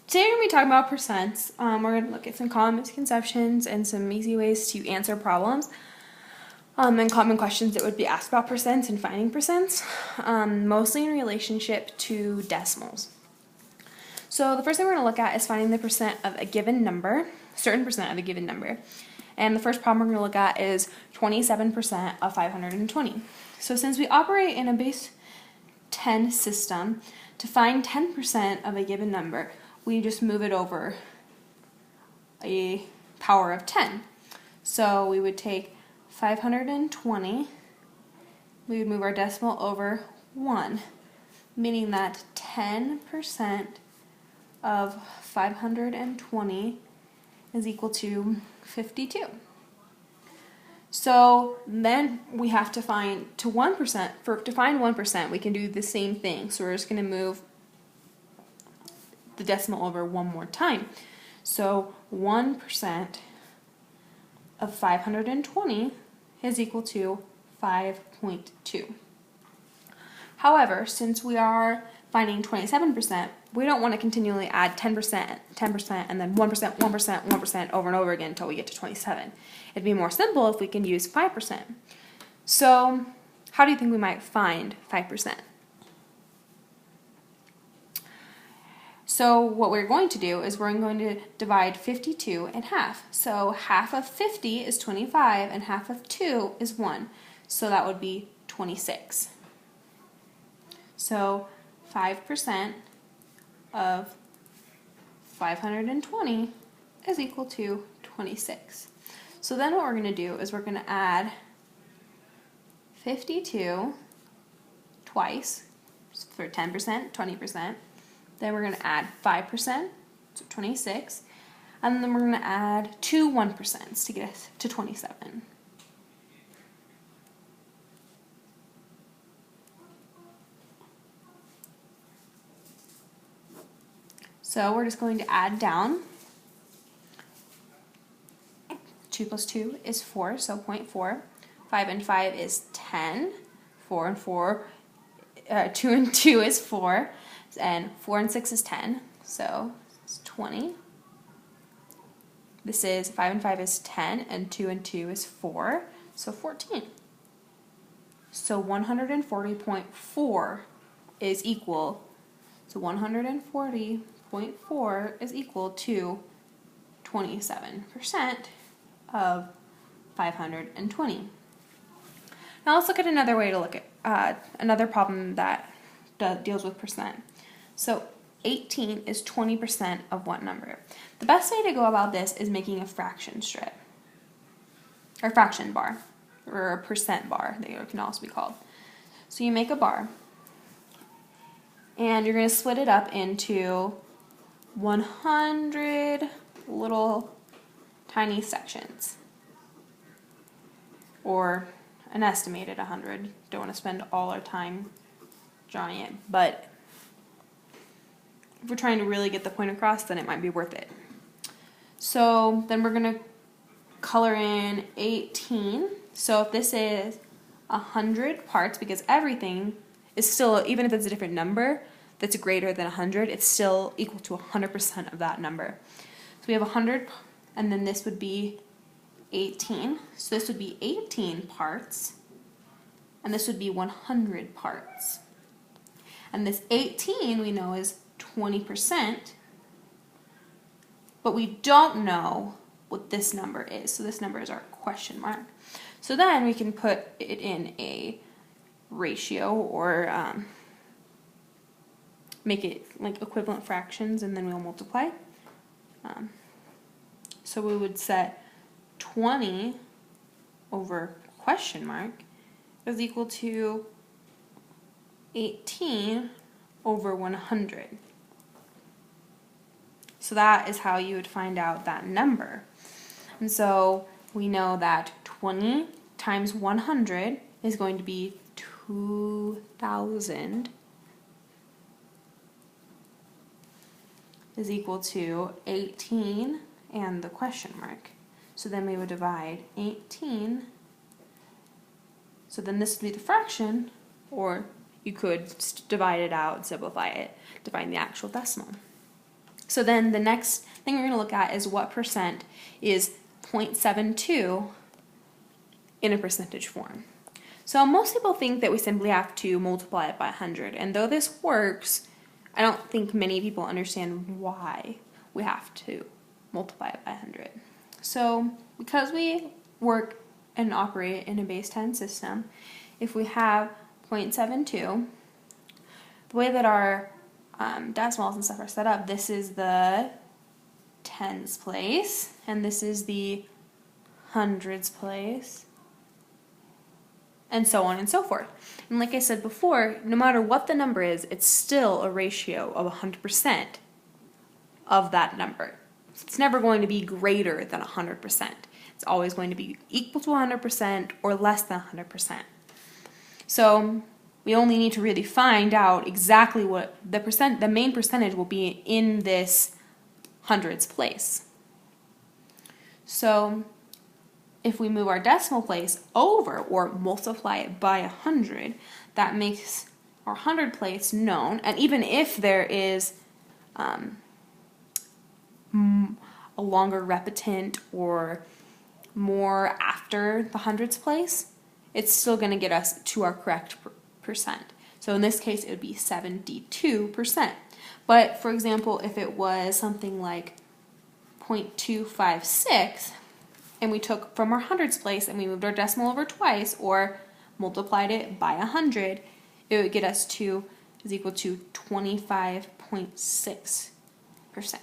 Today we're going to be talking about percents. We're going to look at some common misconceptions and some easy ways to answer problems and common questions that would be asked about percents and finding percents, mostly in relationship to decimals. So the first thing we're going to look at is finding the percent of a given number, certain percent of a given number. And the first problem we're going to look at is 27% of 520. So since we operate in a base 10 system, to find 10% of a given number, we just move it over a power of 10. So we would take 520, we would move our decimal over 1, meaning that 10% of 520 is equal to 52. So then we have to find to 1%. To find 1%, we can do the same thing. So we're just going to move the decimal over one more time. So 1% of 520 is equal to 5.2. However, since we are finding 27%, we don't want to continually add 10%, 10%, and then 1%, 1%, 1% over and over again until we get to 27. It'd be more simple if we can use 5%. So how do you think we might find 5%? So what we're going to do is we're going to divide 52 in half. So half of 50 is 25 and half of 2 is 1. So that would be 26. So 5% of 520 is equal to 26. So then what we're going to do is we're going to add 52 twice for 10%, 20%. Then we're going to add 5%, so 26. And then we're going to add 2 1% to get us to 27. So we're just going to add down. 2 plus 2 is 4, so 0.4. 5 and 5 is 10. 4 and 4, 2 and 2 is 4. And 4 and 6 is 10, so it's 20. This is 5 and 5 is 10, and 2 and 2 is 4, so 14. So 140.4 is equal, so 140.4 is equal to 27% of 520. Now let's look at another way to look at another problem that deals with percent. So 18 is 20% of what number? The best way to go about this is making a fraction strip, or fraction bar, or a percent bar, that can also be called. So you make a bar, and you're going to split it up into 100 little tiny sections, or an estimated 100. Don't want to spend all our time drawing it, but if we're trying to really get the point across, then it might be worth it. So then we're going to color in 18. So if this is 100 parts, because everything is still, even if it's a different number that's greater than 100, it's still equal to 100% of that number. So we have 100, and then this would be 18. So this would be 18 parts, and this would be 100 parts. And this 18 we know is 20%, but we don't know what this number is. So this number is our question mark. So then we can put it in a ratio, or make it like equivalent fractions, and then we'll multiply. So we would set 20 over question mark is equal to 18 over 100. So that is how you would find out that number. And so we know that 20 times 100 is going to be 2,000 is equal to 18 and the question mark. So then we would divide 18. So then this would be the fraction, or you could divide it out and simplify it to find the actual decimal. So So then the next thing we're going to look at is what percent is 0.72 in a percentage form. So most people think that we simply have to multiply it by 100, and though this works, I don't think many people understand why we have to multiply it by 100. So because we work and operate in a base 10 system, if we have 0.72, the way that our decimals and stuff are set up, this is the tens place, and this is the hundreds place, and so on and so forth. And like I said before, no matter what the number is, it's still a ratio of 100% of that number. So it's never going to be greater than 100%. It's always going to be equal to 100% or less than 100%. So we only need to really find out exactly what the main percentage will be in this hundreds place. So if we move our decimal place over or multiply it by 100, that makes our 100 place known. And even if there is a longer repetant or more after the hundreds place, it's still going to get us to our correct percent. So in this case, it would be 72%. But for example, if it was something like 0.256, and we took from our hundreds place and we moved our decimal over twice or multiplied it by 100, it would get us to is equal to 25.6%.